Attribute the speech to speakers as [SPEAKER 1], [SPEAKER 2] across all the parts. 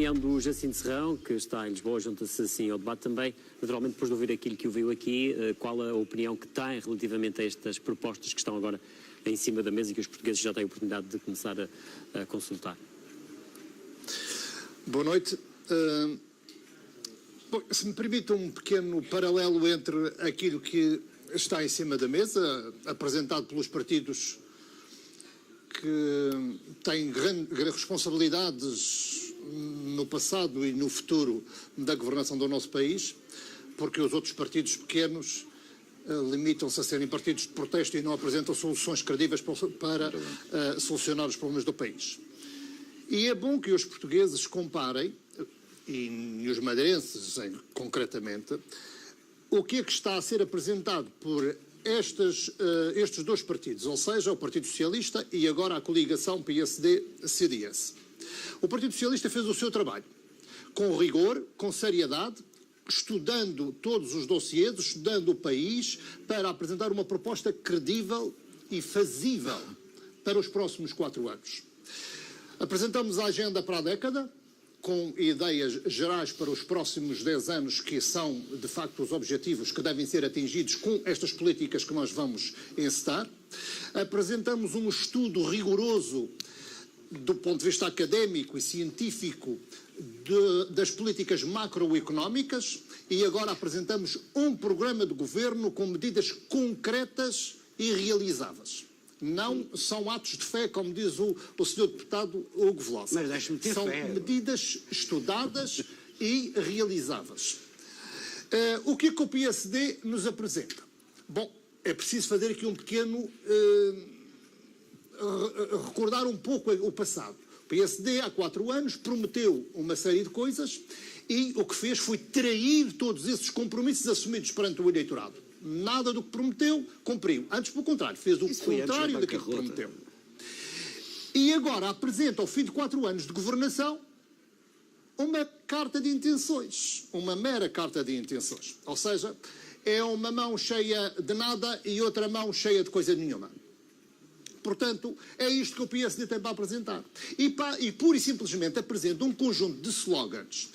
[SPEAKER 1] opinião do Jacinto Serrão, que está em Lisboa, junta-se assim ao debate também. Naturalmente, depois de ouvir aquilo que ouviu aqui, qual a opinião que tem relativamente a estas propostas que estão agora em cima da mesa e que os portugueses já têm a oportunidade de começar a consultar?
[SPEAKER 2] Boa noite. Se me permite um pequeno paralelo entre aquilo que está em cima da mesa, apresentado pelos partidos que têm grandes responsabilidades no passado e no futuro da governação do nosso país, porque os outros partidos pequenos limitam-se a serem partidos de protesto e não apresentam soluções credíveis para solucionar os problemas do país. E é bom que os portugueses comparem, e os madeirenses concretamente, o que é que está a ser apresentado por estes dois partidos, ou seja, o Partido Socialista e agora a coligação PSD-CDS. O Partido Socialista fez o seu trabalho, com rigor, com seriedade, estudando todos os dossiês, estudando o país, para apresentar uma proposta credível e fazível para os próximos 4 anos. Apresentamos a agenda para a década, com ideias gerais para os próximos 10 anos, que são, de facto, os objetivos que devem ser atingidos com estas políticas que nós vamos encetar. Apresentamos um estudo rigoroso, do ponto de vista académico e científico, das políticas macroeconómicas, e agora apresentamos um programa de governo com medidas concretas e realizáveis. Não são atos de fé, como diz o Sr. Deputado Hugo Velosa.
[SPEAKER 3] Mas deixe-me ter
[SPEAKER 2] são
[SPEAKER 3] fé.
[SPEAKER 2] medidas estudadas e realizáveis. O que é que o PSD nos apresenta? Bom, é preciso fazer aqui um pequeno... recordar um pouco o passado. O PSD, há 4 anos, prometeu uma série de coisas e o que fez foi trair todos esses compromissos assumidos perante o eleitorado. Nada do que prometeu, cumpriu. Antes, pelo contrário, fez o contrário daquilo que prometeu. E agora apresenta, ao fim de 4 anos de governação, uma carta de intenções. Uma mera carta de intenções. Ou seja, é uma mão cheia de nada e outra mão cheia de coisa nenhuma. Portanto, é isto que o PSD tem para apresentar. E pura e simplesmente apresenta um conjunto de slogans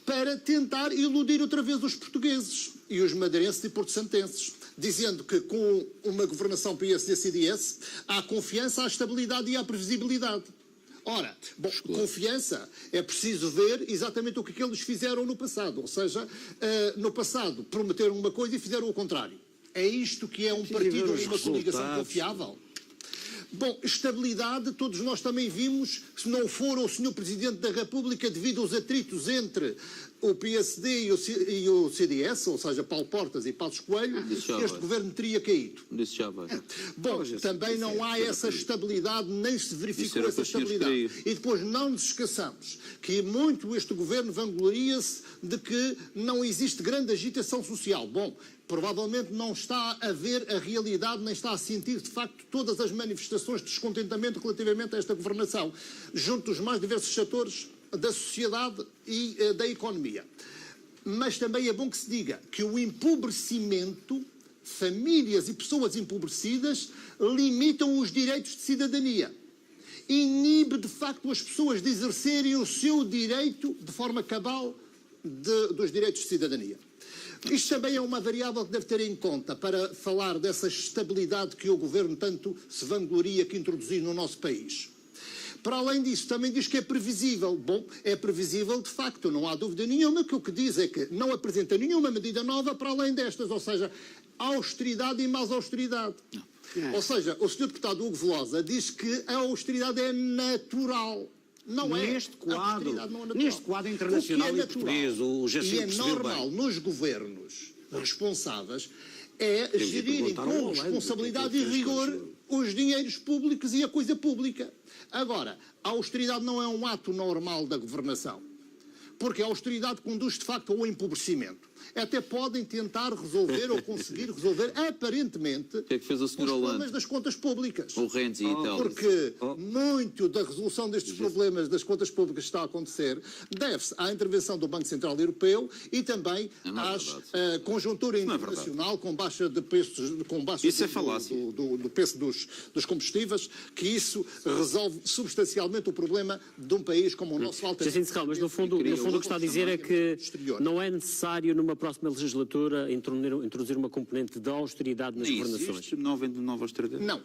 [SPEAKER 2] para tentar iludir outra vez os portugueses e os madeirenses e porto-santenses, dizendo que com uma governação PSD-CDS há confiança, há estabilidade e há previsibilidade. Ora, bom, confiança é preciso ver exatamente o que eles fizeram no passado. Ou seja, no passado prometeram uma coisa e fizeram o contrário. É isto que é um partido e uma coligação confiável? Bom, estabilidade, todos nós também vimos, se não for o Sr. Presidente da República, devido aos atritos entre o PSD e o CDS, ou seja, Paulo Portas e Passos Coelho, este governo teria caído. Bom, também não há essa estabilidade, nem se verificou essa estabilidade. E depois não nos esqueçamos que muito este governo vangloria-se de que não existe grande agitação social. Bom, provavelmente não está a ver a realidade, nem está a sentir, de facto, todas as manifestações de descontentamento relativamente a esta governação, junto dos mais diversos setores da sociedade e da economia. Mas também é bom que se diga que o empobrecimento, famílias e pessoas empobrecidas, limitam os direitos de cidadania. Inibe, de facto, as pessoas de exercerem o seu direito de forma cabal dos direitos de cidadania. Isto também é uma variável que deve ter em conta para falar dessa estabilidade que o Governo tanto se vangloria que introduziu no nosso país. Para além disso, também diz que é previsível. Bom, é previsível de facto, não há dúvida nenhuma, que o que diz é que não apresenta nenhuma medida nova para além destas, ou seja, austeridade e mais austeridade. Ou seja, o Sr. Deputado Hugo Velosa diz que a austeridade é natural. Não
[SPEAKER 3] neste quadro,
[SPEAKER 2] não é
[SPEAKER 3] neste quadro internacional e português, o Jacinto
[SPEAKER 2] e é normal bem. Nos governos responsáveis é gerirem com responsabilidade e rigor os dinheiros públicos e a coisa pública. Agora, a austeridade não é um ato normal da governação, porque a austeridade conduz de facto ao empobrecimento. até podem tentar resolver ou conseguir resolver, aparentemente,
[SPEAKER 3] O que é que fez o Sr.
[SPEAKER 2] os problemas
[SPEAKER 3] Hollande?
[SPEAKER 2] das contas públicas.
[SPEAKER 3] O Renzi e tal.
[SPEAKER 2] Porque muito da resolução destes problemas das contas públicas que está a acontecer deve-se à intervenção do Banco Central Europeu e também à conjuntura internacional com baixa de preços, com baixa
[SPEAKER 3] Isso é falácia.
[SPEAKER 2] do preço dos combustíveis, que isso resolve substancialmente o problema de um país como o nosso.
[SPEAKER 1] Jacinto Serrão, mas no fundo o que está a dizer é que não é necessário numa próxima legislatura introduzir uma componente de austeridade nas governações.
[SPEAKER 3] Não havendo nova austeridade?
[SPEAKER 2] Não.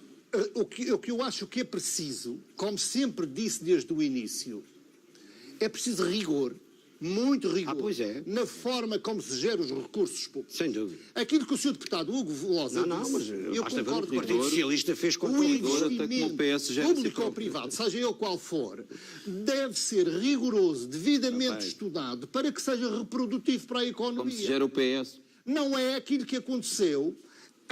[SPEAKER 2] O que eu acho que é preciso, como sempre disse desde o início, é preciso rigor, muito rigor,
[SPEAKER 4] pois é.
[SPEAKER 2] na forma como se geram os recursos públicos.
[SPEAKER 4] Sem dúvida.
[SPEAKER 2] Aquilo que o Sr. Deputado Hugo Velosa disse,
[SPEAKER 4] mas
[SPEAKER 2] eu
[SPEAKER 4] basta ver
[SPEAKER 2] concordo
[SPEAKER 4] o
[SPEAKER 2] com
[SPEAKER 4] Partido
[SPEAKER 2] ele.
[SPEAKER 4] Socialista fez com
[SPEAKER 2] O
[SPEAKER 3] até como o
[SPEAKER 2] investimento
[SPEAKER 3] PS gera
[SPEAKER 2] público
[SPEAKER 3] si próprio.
[SPEAKER 2] ou privado, seja ele qual for, deve ser rigoroso, devidamente estudado, para que seja reprodutivo para a economia.
[SPEAKER 3] Como se gera o PS?
[SPEAKER 2] Não é aquilo que aconteceu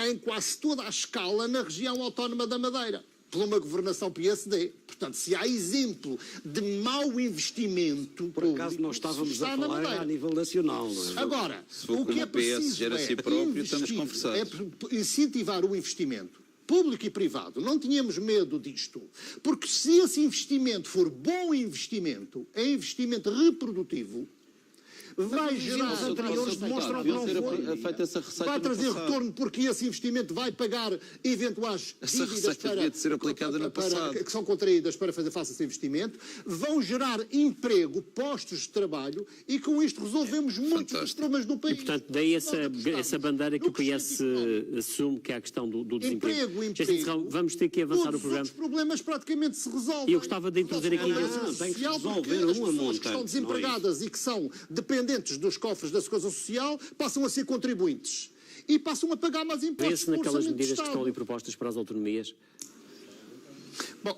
[SPEAKER 2] em quase toda a escala na região autónoma da Madeira, por uma governação PSD. Portanto, se há exemplo de mau investimento
[SPEAKER 4] Por acaso nós estávamos a falar a nível nacional, não é?
[SPEAKER 2] Agora,
[SPEAKER 3] for
[SPEAKER 2] o que
[SPEAKER 3] como
[SPEAKER 2] é
[SPEAKER 3] o PS
[SPEAKER 2] preciso
[SPEAKER 3] gera
[SPEAKER 2] é
[SPEAKER 3] si próprio, estamos
[SPEAKER 2] investir,
[SPEAKER 3] conversados.
[SPEAKER 2] é incentivar o investimento público e privado. Não tínhamos medo disto, porque se esse investimento for bom investimento, é investimento reprodutivo, vai gerar
[SPEAKER 4] Os anteriores demonstram que não foi.
[SPEAKER 2] vai trazer retorno, porque esse investimento vai pagar eventuais
[SPEAKER 3] Essa
[SPEAKER 2] dívidas
[SPEAKER 3] receita devia de ser aplicada no passado.
[SPEAKER 2] que são contraídas para fazer face a esse investimento, vão gerar emprego, postos de trabalho, e com isto resolvemos muitos dos problemas do país.
[SPEAKER 1] E, portanto, daí essa bandeira que o PS assume, que é a questão do desemprego. Jacinto Serrão, vamos ter que avançar o programa.
[SPEAKER 2] Os problemas praticamente se resolvem.
[SPEAKER 1] E eu gostava de introduzir aqui...
[SPEAKER 4] tem que resolver
[SPEAKER 2] porque as
[SPEAKER 4] um a
[SPEAKER 2] pessoas que
[SPEAKER 4] montante,
[SPEAKER 2] estão desempregadas e que são dependentes dos cofres da Segurança Social passam a ser contribuintes e passam a pagar mais impostos.
[SPEAKER 1] Vê-se naquelas
[SPEAKER 2] no orçamento
[SPEAKER 1] medidas
[SPEAKER 2] de
[SPEAKER 1] que estão ali propostas para as autonomias.
[SPEAKER 2] Bom,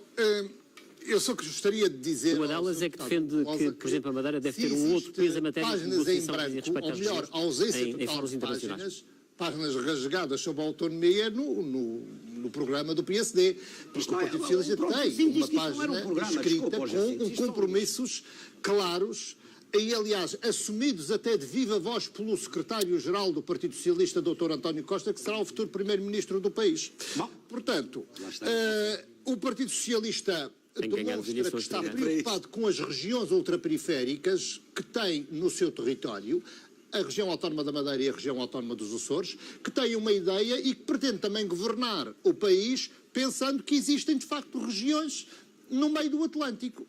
[SPEAKER 2] eu só que gostaria de dizer...
[SPEAKER 1] Uma delas é que defende que, por exemplo, a Madeira deve ter um outro peso em matéria de
[SPEAKER 2] páginas em
[SPEAKER 1] negociação que diz
[SPEAKER 2] branco,
[SPEAKER 1] respeito
[SPEAKER 2] ou
[SPEAKER 1] às
[SPEAKER 2] melhor,
[SPEAKER 1] regiões
[SPEAKER 2] ausência
[SPEAKER 1] em
[SPEAKER 2] total
[SPEAKER 1] fóruns
[SPEAKER 2] de
[SPEAKER 1] internacionais.
[SPEAKER 2] páginas rasgadas sobre a autonomia no programa do PSD, porque o Partido Socialista tem uma página escrita com compromissos claros e, aliás, assumidos até de viva voz pelo secretário-geral do Partido Socialista, Dr. António Costa, que será o futuro primeiro-ministro do país. Portanto, o Partido Socialista demonstra que está preocupado com as regiões ultraperiféricas que tem no seu território, a região autónoma da Madeira e a região autónoma dos Açores, que tem uma ideia e que pretende também governar o país pensando que existem, de facto, regiões no meio do Atlântico,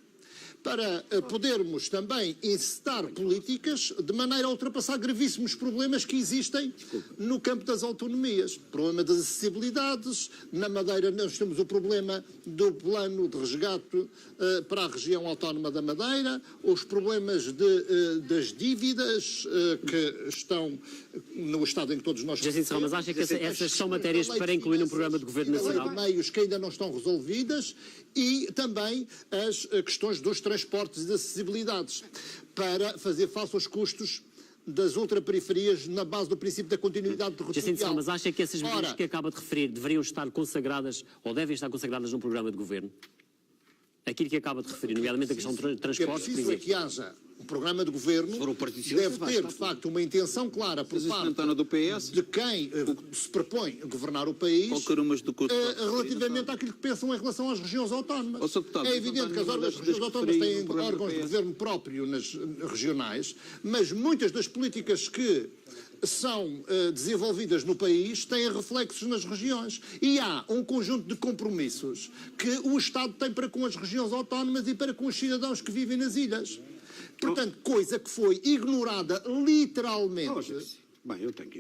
[SPEAKER 2] para podermos também incitar políticas de maneira a ultrapassar gravíssimos problemas que existem no campo das autonomias. Problema das acessibilidades. Na Madeira nós temos o problema do plano de resgate para a região autónoma da Madeira, os problemas das dívidas que estão no estado em que todos nós...
[SPEAKER 1] Jacinto Serrão, mas acha que essas são matérias para incluir num programa de governo nacional?
[SPEAKER 2] Meios que ainda não estão resolvidas e também as questões dos transportes e das acessibilidades para fazer face aos custos das ultraperiferias na base do princípio da continuidade territorial.
[SPEAKER 1] Jacinto Serrão, mas acha que essas medidas que acaba de referir deveriam estar consagradas ou devem estar consagradas num programa de governo? Aquilo que acaba de referir, nomeadamente a questão de transportes,
[SPEAKER 2] por exemplo. É preciso que haja um programa de governo, deve ter, de facto, uma intenção clara por parte
[SPEAKER 3] do PS,
[SPEAKER 2] de quem se propõe governar o país, relativamente àquilo que pensam em relação às regiões autónomas. É evidente que as regiões autónomas têm órgãos de governo próprio nas regionais, mas muitas das políticas que são desenvolvidas no país têm reflexos nas regiões. E há um conjunto de compromissos que o Estado tem para com as regiões autónomas e para com os cidadãos que vivem nas ilhas. Portanto, coisa que foi ignorada literalmente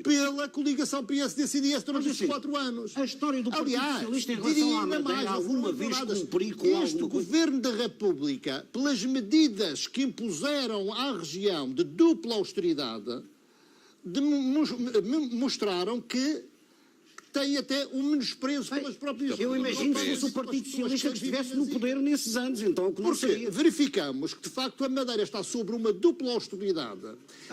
[SPEAKER 2] pela coligação PSD-CDS durante estes 4 anos.
[SPEAKER 4] A história do Partido Socialista em relação à Madeira alguma vez cumpriu com alguma
[SPEAKER 2] este
[SPEAKER 4] coisa?
[SPEAKER 2] Governo da República, pelas medidas que impuseram à região de dupla austeridade, mostraram que tem até um menosprezo pelas próprias...
[SPEAKER 4] Eu imagino que fosse o Partido Socialista que estivesse no poder nesses anos, então o que não
[SPEAKER 2] Porque
[SPEAKER 4] seria.
[SPEAKER 2] verificamos que, de facto, a Madeira está sobre uma dupla austeridade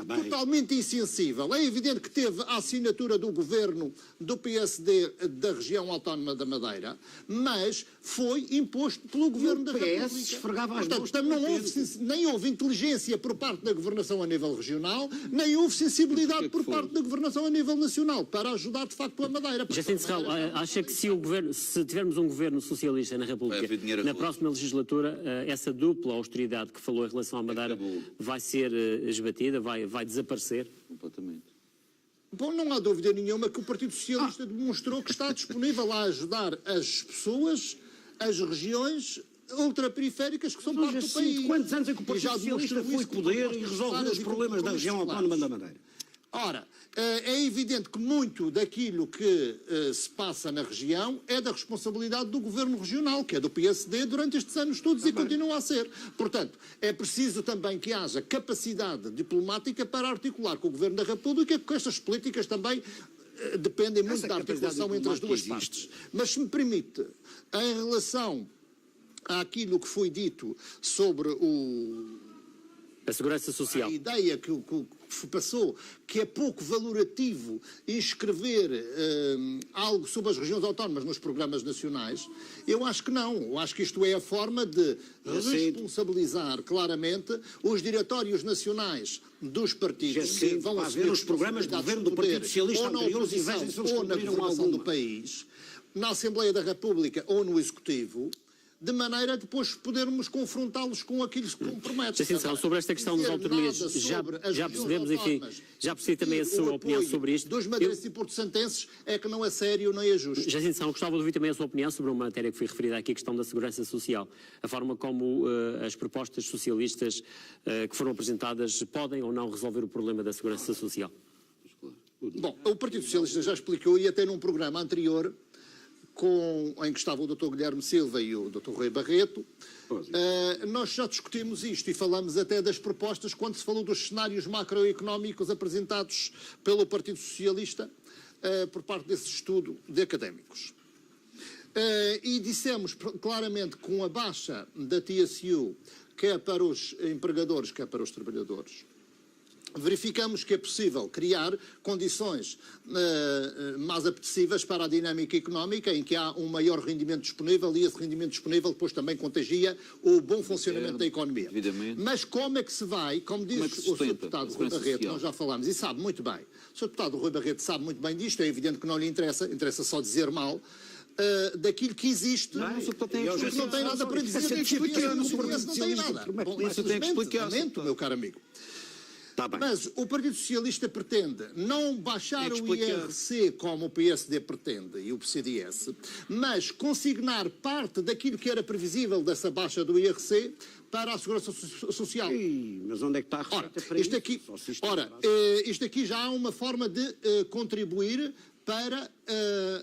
[SPEAKER 4] bem.
[SPEAKER 2] totalmente insensível. É evidente que teve a assinatura do governo do PSD da região autónoma da Madeira, mas foi imposto pelo governo da
[SPEAKER 4] PS
[SPEAKER 2] República.
[SPEAKER 4] esfregava as
[SPEAKER 2] Portanto,
[SPEAKER 4] mãos
[SPEAKER 2] não
[SPEAKER 4] pelo
[SPEAKER 2] houve,
[SPEAKER 4] tempo.
[SPEAKER 2] nem houve inteligência por parte da governação a nível regional, nem houve sensibilidade por parte da governação a nível nacional para ajudar, de facto, a Madeira.
[SPEAKER 1] Jacinto Serrão, acha que se tivermos um governo socialista na
[SPEAKER 3] Vai
[SPEAKER 1] República,
[SPEAKER 3] haver dinheiro a
[SPEAKER 1] na
[SPEAKER 3] rolar.
[SPEAKER 1] próxima legislatura, essa dupla austeridade que falou em relação à Madeira
[SPEAKER 3] Acabou.
[SPEAKER 1] vai ser esbatida, vai desaparecer?
[SPEAKER 3] Completamente.
[SPEAKER 2] Bom, não há dúvida nenhuma que o Partido Socialista demonstrou que está disponível a ajudar as pessoas, as regiões ultraperiféricas que são parte do país.
[SPEAKER 4] Quantos anos é que o
[SPEAKER 2] E
[SPEAKER 4] Partido
[SPEAKER 2] já
[SPEAKER 4] Socialista
[SPEAKER 2] demonstrou
[SPEAKER 4] foi
[SPEAKER 2] isso com
[SPEAKER 4] poder e
[SPEAKER 2] propostas
[SPEAKER 4] resolveu
[SPEAKER 2] claras
[SPEAKER 4] os
[SPEAKER 2] e com
[SPEAKER 4] problemas da região
[SPEAKER 2] compromissos
[SPEAKER 4] autónoma da
[SPEAKER 2] claros.
[SPEAKER 4] Madeira?
[SPEAKER 2] Ora, é evidente que muito daquilo que se passa na região é da responsabilidade do governo regional, que é do PSD, durante estes anos todos e continua a ser. Portanto, é preciso também que haja capacidade diplomática para articular com o governo da República, porque estas políticas também dependem muito da articulação entre as duas partes. Mas se me permite, em relação àquilo que foi dito sobre
[SPEAKER 1] A segurança social.
[SPEAKER 2] a ideia que passou, que é pouco valorativo inscrever algo sobre as regiões autónomas nos programas nacionais, eu acho que não. Eu acho que isto é a forma de responsabilizar claramente os diretórios nacionais dos partidos que vão
[SPEAKER 4] para
[SPEAKER 2] assumir
[SPEAKER 4] ver os programas de governo do Partido Socialista
[SPEAKER 2] ou na
[SPEAKER 4] anteriores e
[SPEAKER 2] oposição
[SPEAKER 4] vejam se eles
[SPEAKER 2] ou na
[SPEAKER 4] cumpriram
[SPEAKER 2] governação do
[SPEAKER 4] alguma.
[SPEAKER 2] país, na Assembleia da República ou no Executivo, de maneira a depois podermos confrontá-los com aquilo que se compromete.
[SPEAKER 1] Jacinto Serrão, sobre esta questão das
[SPEAKER 2] Dizer
[SPEAKER 1] autonomias,
[SPEAKER 2] nada sobre as
[SPEAKER 1] já
[SPEAKER 2] regiões
[SPEAKER 1] percebemos, enfim,
[SPEAKER 2] autónomas
[SPEAKER 1] já percebi também a
[SPEAKER 2] e
[SPEAKER 1] sua
[SPEAKER 2] o
[SPEAKER 1] opinião
[SPEAKER 2] apoio
[SPEAKER 1] sobre isto.
[SPEAKER 2] dos madeirenses e porto-santenses é que não é sério nem é justo.
[SPEAKER 1] Jacinto Serrão, gostava de ouvir também a sua opinião sobre uma matéria que foi referida aqui, a questão da segurança social. A forma como as propostas socialistas que foram apresentadas podem ou não resolver o problema da segurança social.
[SPEAKER 2] Bom, o Partido Socialista já explicou, e até num programa anterior, em que estava o Dr. Guilherme Silva e o Dr. Rui Barreto, nós já discutimos isto e falamos até das propostas quando se falou dos cenários macroeconómicos apresentados pelo Partido Socialista por parte desse estudo de académicos. E dissemos claramente que com a baixa da TSU, quer para os empregadores, quer para os trabalhadores, verificamos que é possível criar condições mais apetecíveis para a dinâmica económica, em que há um maior rendimento disponível e esse rendimento disponível depois também contagia o bom funcionamento da economia.
[SPEAKER 3] Devidamente.
[SPEAKER 2] Mas como é que se vai, como diz
[SPEAKER 3] é que se
[SPEAKER 2] o Sr.
[SPEAKER 3] sustenta
[SPEAKER 2] Deputado
[SPEAKER 3] a
[SPEAKER 2] Rui
[SPEAKER 3] segurança
[SPEAKER 2] Barreto,
[SPEAKER 3] social?
[SPEAKER 2] nós já falámos e sabe muito bem, o Sr. Deputado Rui Barreto sabe muito bem disto, é evidente que não lhe interessa, interessa só dizer mal, daquilo que existe, porque não tem nada para dizer, nem explicar, não tem nada. Bom,
[SPEAKER 3] Isso tem que explicar.
[SPEAKER 2] lamento, meu caro amigo.
[SPEAKER 4] Está bem.
[SPEAKER 2] Mas o Partido Socialista pretende não baixar
[SPEAKER 3] Tem que
[SPEAKER 2] o
[SPEAKER 3] explicar.
[SPEAKER 2] IRC como o PSD pretende e o CDS, mas consignar parte daquilo que era previsível dessa baixa do IRC para a Segurança Social.
[SPEAKER 4] Ih, mas onde é que está a
[SPEAKER 2] Ora,
[SPEAKER 4] receita para
[SPEAKER 2] isto
[SPEAKER 4] isso?
[SPEAKER 2] aqui,
[SPEAKER 4] Só se isto
[SPEAKER 2] ora, isto aqui já há uma forma de contribuir para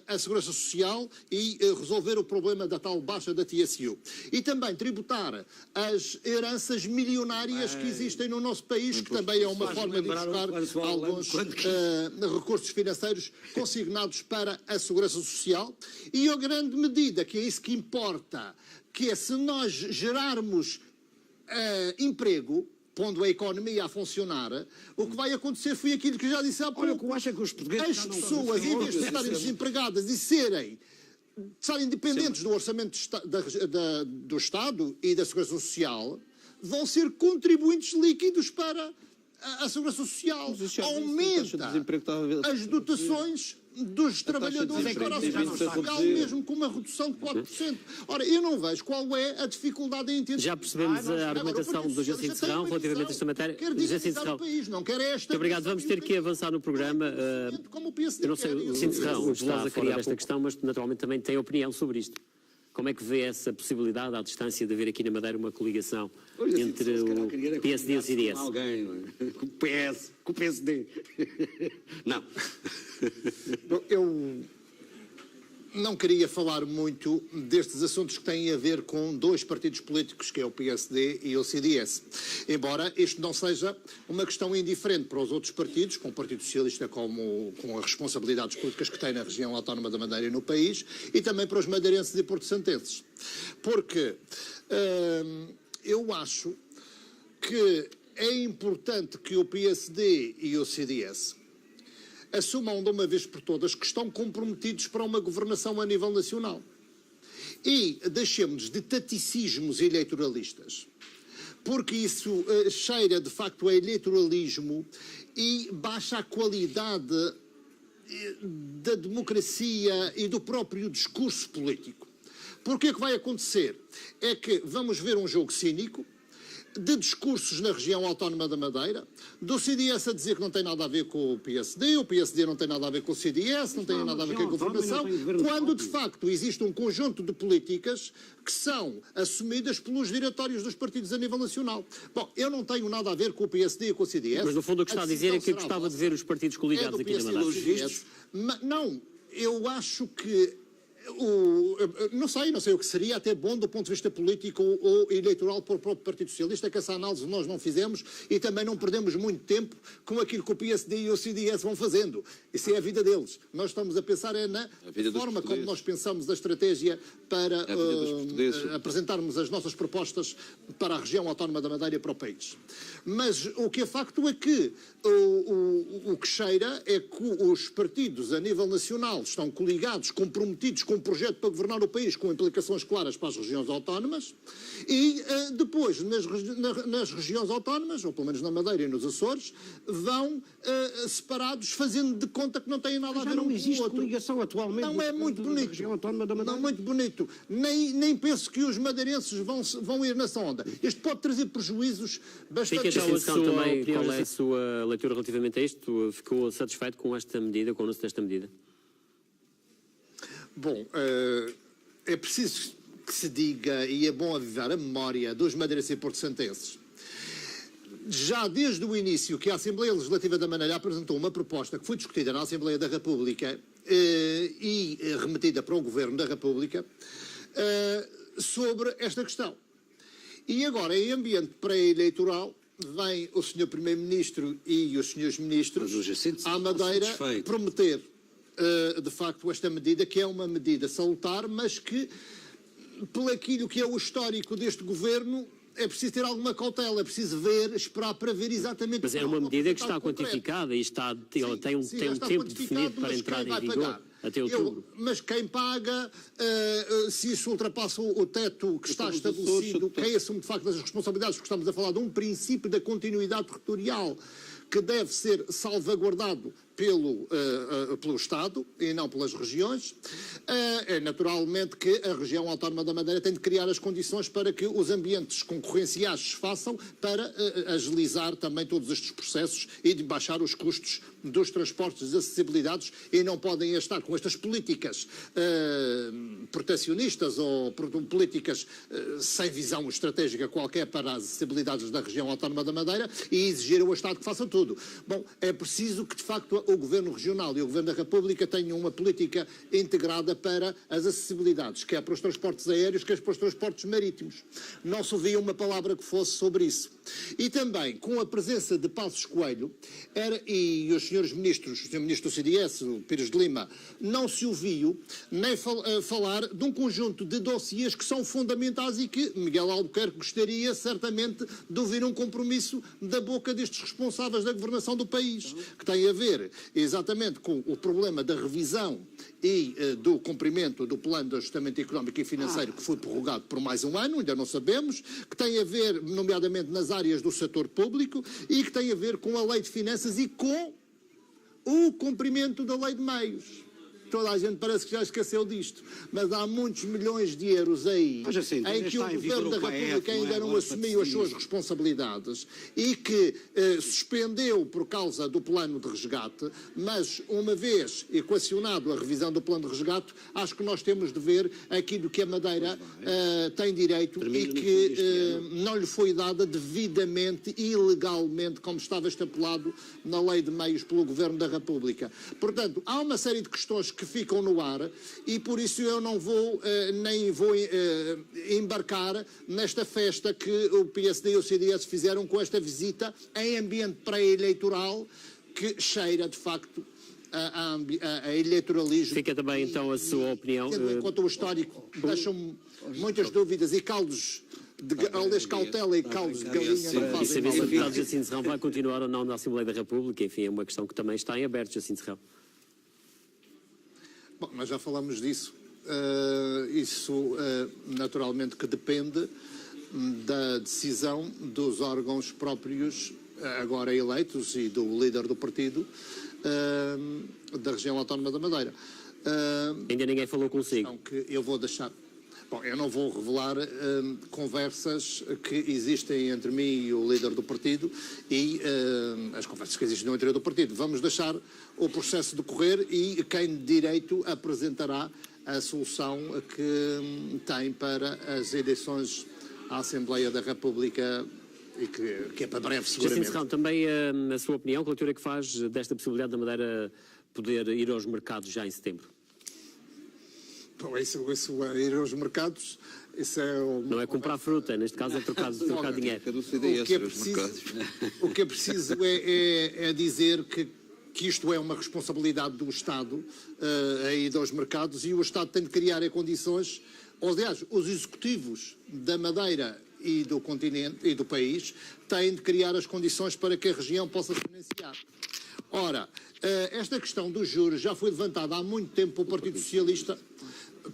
[SPEAKER 2] a Segurança Social e resolver o problema da tal baixa da TSU. E também tributar as heranças milionárias que existem no nosso país, que também é uma forma de buscar alguns recursos financeiros consignados para a Segurança Social. E a grande medida, que é isso que importa, que é se nós gerarmos emprego, pondo a economia a funcionar, o que vai acontecer foi aquilo que já disse há pouco.
[SPEAKER 4] Olha, o que eu acho é que os portugueses
[SPEAKER 2] As
[SPEAKER 4] já não
[SPEAKER 2] pessoas, em vez de estarem desempregadas e serem dependentes do orçamento do Estado e da Segurança Social, vão ser contribuintes líquidos para a Segurança Social. Aumenta as dotações dos trabalhadores para a Segurança Social, mesmo com uma redução de 4%. Ora, eu não vejo qual é a dificuldade em entender.
[SPEAKER 1] Já percebemos a argumentação do Jacinto Serrão relativamente a esta matéria.
[SPEAKER 2] Quer
[SPEAKER 1] Jacinto Serrão,
[SPEAKER 2] o país, não quer esta.
[SPEAKER 1] muito obrigado. Vamos ter que avançar no programa.
[SPEAKER 2] Como o PSD
[SPEAKER 1] Eu não sei,
[SPEAKER 2] quer.
[SPEAKER 1] o Jacinto Serrão está fora desta questão, mas naturalmente também tem opinião sobre isto. Como é que vê essa possibilidade, à distância, de haver aqui na Madeira uma coligação entre o PSD e o CDS?
[SPEAKER 4] Alguém, não é? Com o PS, com o PSD. Não.
[SPEAKER 2] não queria falar muito destes assuntos que têm a ver com dois partidos políticos, que é o PSD e o CDS. Embora isto não seja uma questão indiferente para os outros partidos, com o Partido Socialista com as responsabilidades políticas que tem na região autónoma da Madeira e no país, e também para os madeirenses e porto-santenses. Porque eu acho que é importante que o PSD e o CDS assumam de uma vez por todas que estão comprometidos para uma governação a nível nacional. E deixemos de taticismos eleitoralistas, porque isso cheira de facto a eleitoralismo e baixa a qualidade da democracia e do próprio discurso político. Porque o que vai acontecer é que vamos ver um jogo cínico de discursos na região autónoma da Madeira, do CDS a dizer que não tem nada a ver com o PSD não tem nada a ver com o CDS, não tem nada a ver com a governação, quando de facto existe um conjunto de políticas que são assumidas pelos diretórios dos partidos a nível nacional. Bom, eu não tenho nada a ver com o PSD e com o CDS.
[SPEAKER 1] Mas no fundo o que está a dizer é que gostava de ver os partidos coligados aqui na Madeira.
[SPEAKER 2] Não, eu acho que não sei o que seria até bom do ponto de vista político ou eleitoral para o próprio Partido Socialista, que essa análise nós não fizemos e também não perdemos muito tempo com aquilo que o PSD e o CDS vão fazendo. Isso é a vida deles. Nós estamos a pensar na forma como nós pensamos a estratégia para apresentarmos as nossas propostas para a região autónoma da Madeira e para o país. Mas o que é facto é que o que cheira é que os partidos a nível nacional estão coligados, comprometidos com um projeto para governar o país com implicações claras para as regiões autónomas e depois nas regiões autónomas, ou pelo menos na Madeira e nos Açores, vão separados fazendo de conta que não têm nada a ver um com o outro.
[SPEAKER 4] Não existe coligação atualmente.
[SPEAKER 2] Não é muito bonito.
[SPEAKER 4] Região autónoma da Madeira.
[SPEAKER 2] Não muito bonito. Nem penso que os madeirenses vão ir nessa onda. Isto pode trazer prejuízos bastante...
[SPEAKER 1] Fica já a sua também, qual é a sua leitura relativamente a isto? Ficou satisfeito com esta medida, com o anúncio desta medida?
[SPEAKER 2] Bom, é preciso que se diga, e é bom avivar a memória dos madeirenses e porto-santenses. Já desde o início que a Assembleia Legislativa da Madeira apresentou uma proposta que foi discutida na Assembleia da República e remetida para o Governo da República sobre esta questão. E agora, em ambiente pré-eleitoral, vem o Sr. Primeiro-Ministro e os Srs. Ministros à Madeira prometer de facto esta medida, que é uma medida salutar, mas que, pelo aquilo que é o histórico deste governo, é preciso ter alguma cautela, é preciso esperar para ver exatamente...
[SPEAKER 1] Mas é uma medida que está quantificada e tem um tempo definido para entrar em vigor até outubro.
[SPEAKER 2] Mas quem paga, se isso ultrapassa o teto que está estabelecido, quem assume de facto as responsabilidades, porque estamos a falar de um princípio da continuidade territorial que deve ser salvaguardado pelo Estado e não pelas regiões. É naturalmente que a região autónoma da Madeira tem de criar as condições para que os ambientes concorrenciais se façam para agilizar também todos estes processos e de baixar os custos dos transportes e acessibilidades, e não podem estar com estas políticas protecionistas ou políticas sem visão estratégica qualquer para as acessibilidades da região autónoma da Madeira e exigir ao Estado que faça tudo. Bom, é preciso que de facto o Governo Regional e o Governo da República tenham uma política integrada para as acessibilidades, quer para os transportes aéreos, quer para os transportes marítimos. Não se ouvia uma palavra que fosse sobre isso. E também, com a presença de Passos Coelho e os senhores ministros, o Sr. Ministro do CDS, o Pires de Lima, não se ouviu nem falar de um conjunto de dossiês que são fundamentais e que Miguel Albuquerque gostaria certamente de ouvir um compromisso da boca destes responsáveis da governação do país, que tem a ver exatamente com o problema da revisão e do cumprimento do plano de ajustamento económico e financeiro que foi prorrogado por mais um ano, ainda não sabemos, que tem a ver, nomeadamente, nas áreas do setor público e que tem a ver com a lei de finanças e com o cumprimento da lei de meios. Toda a gente parece que já esqueceu disto, mas há muitos milhões de euros aí em que o Governo da República ainda não assumiu as suas responsabilidades e que suspendeu por causa do plano de resgate, mas uma vez equacionado a revisão do plano de resgate, acho que nós temos de ver aquilo que a Madeira tem direito e que não lhe foi dada devidamente e legalmente, como estava estipulado na lei de meios pelo Governo da República. Portanto, há uma série de questões que ficam no ar e por isso eu não vou, nem vou embarcar nesta festa que o PSD e o CDS fizeram com esta visita em ambiente pré-eleitoral que cheira, de facto, a eleitoralismo.
[SPEAKER 1] Fica também, então, a sua opinião.
[SPEAKER 2] Tendo em conta o histórico, deixam muitas dúvidas e caldos de aldeias cautela e caldos de galinha.
[SPEAKER 1] E saber se o deputado Jacinto Serrão vai continuar ou não na Assembleia da República, enfim, é uma questão que também está em aberto, Jacinto Serrão.
[SPEAKER 2] Bom, nós já falamos disso. Isso, naturalmente, que depende da decisão dos órgãos próprios, agora eleitos, e do líder do partido da região autónoma da Madeira.
[SPEAKER 1] Ainda ninguém falou consigo.
[SPEAKER 2] Então, que eu vou deixar. Bom, eu não vou revelar conversas que existem entre mim e o líder do partido e as conversas que existem no interior do partido. Vamos deixar o processo decorrer e quem de direito apresentará a solução que tem para as eleições à Assembleia da República e que é para breve, seguramente.
[SPEAKER 1] Jacinto Serrão, também a sua opinião, que leitura que faz desta possibilidade da Madeira poder ir aos mercados já em setembro?
[SPEAKER 2] Bom, isso ir aos mercados, isso é...
[SPEAKER 1] Não é comprar fruta, neste caso é trocar dinheiro.
[SPEAKER 2] O que é preciso é dizer que isto é uma responsabilidade do Estado, a ida aos mercados, e o Estado tem de criar condições, aliás, os executivos da Madeira e do continente e do país têm de criar as condições para que a região possa se financiar. Ora, esta questão dos juros já foi levantada há muito tempo pelo Partido Socialista,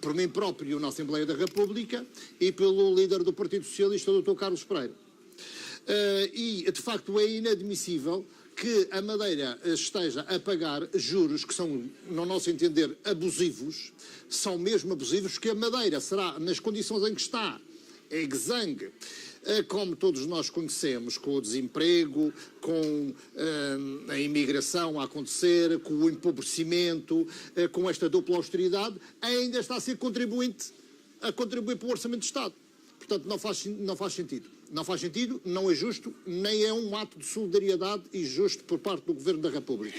[SPEAKER 2] por mim próprio na Assembleia da República e pelo líder do Partido Socialista, o Dr. Carlos Pereira. E, de facto, é inadmissível que a Madeira esteja a pagar juros que são, no nosso entender, abusivos, são mesmo abusivos, que a Madeira será, nas condições em que está, exangue, como todos nós conhecemos, com o desemprego, com a imigração a acontecer, com o empobrecimento, com esta dupla austeridade, ainda está a ser contribuinte, a contribuir para o Orçamento de Estado. Portanto, não faz sentido. Não faz sentido, não é justo, nem é um ato de solidariedade e justo por parte do Governo da República.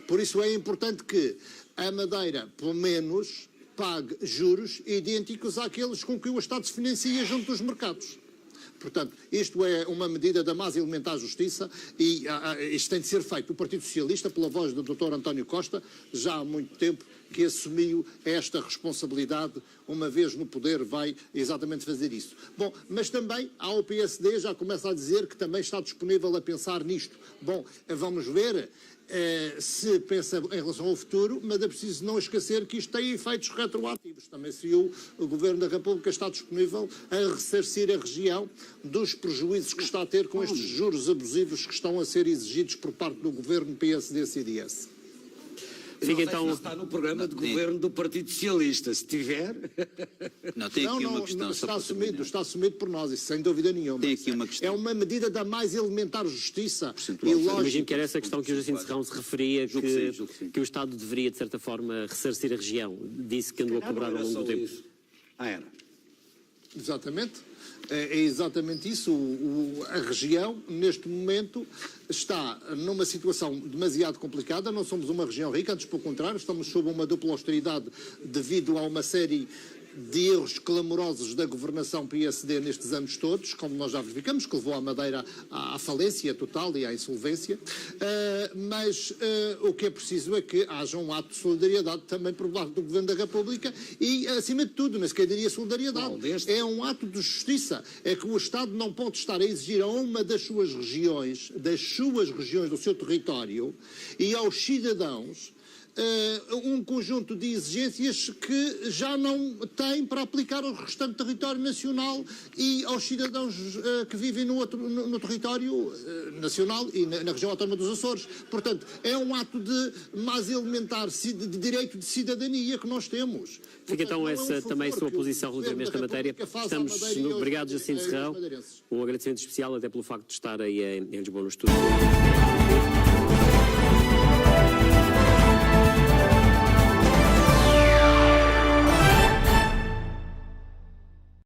[SPEAKER 2] Por isso é importante que a Madeira, pelo menos, pague juros idênticos àqueles com que o Estado se financia junto dos mercados. Portanto, isto é uma medida da mais elementar justiça e isto tem de ser feito. O Partido Socialista, pela voz do Dr. António Costa, já há muito tempo que assumiu esta responsabilidade, uma vez no poder vai exatamente fazer isso. Bom, mas também há o PSD, já começa a dizer que também está disponível a pensar nisto. Bom, vamos ver se pensa em relação ao futuro, mas é preciso não esquecer que isto tem efeitos retroativos. Também se o Governo da República está disponível a ressarcir a região dos prejuízos que está a ter com estes juros abusivos que estão a ser exigidos por parte do Governo PSD-CDS.
[SPEAKER 1] Fica então...
[SPEAKER 4] está no programa de governo do Partido Socialista, se tiver...
[SPEAKER 3] Não, tem aqui uma questão...
[SPEAKER 2] Está assumido por nós, isso sem dúvida nenhuma.
[SPEAKER 3] Tem aqui uma questão.
[SPEAKER 2] É uma medida da mais elementar justiça e
[SPEAKER 1] Imagino que era essa questão que o Jacinto Serrão se referia, que o Estado deveria, de certa forma, ressarcir a região. Disse que andou a cobrar ao longo do tempo.
[SPEAKER 4] Era.
[SPEAKER 2] Exatamente. É exatamente isso. A região, neste momento, está numa situação demasiado complicada. Não somos uma região rica, antes pelo contrário, estamos sob uma dupla austeridade devido a uma série de erros clamorosos da governação PSD nestes anos todos, como nós já verificamos, que levou a Madeira à falência total e à insolvência, mas o que é preciso é que haja um ato de solidariedade também por parte do Governo da República e, acima de tudo, nem sequer diria solidariedade, é um ato de justiça, é que o Estado não pode estar a exigir a uma das suas regiões do seu território e aos cidadãos um conjunto de exigências que já não tem para aplicar ao restante território nacional e aos cidadãos que vivem no território nacional e na região autónoma dos Açores. Portanto, é um ato de mais elementar de direito de cidadania que nós temos.
[SPEAKER 1] Fica então também a sua posição relativamente a esta matéria. Obrigado, Jacinto Serrão. Um agradecimento especial até pelo facto de estar aí em Lisboa no estúdio.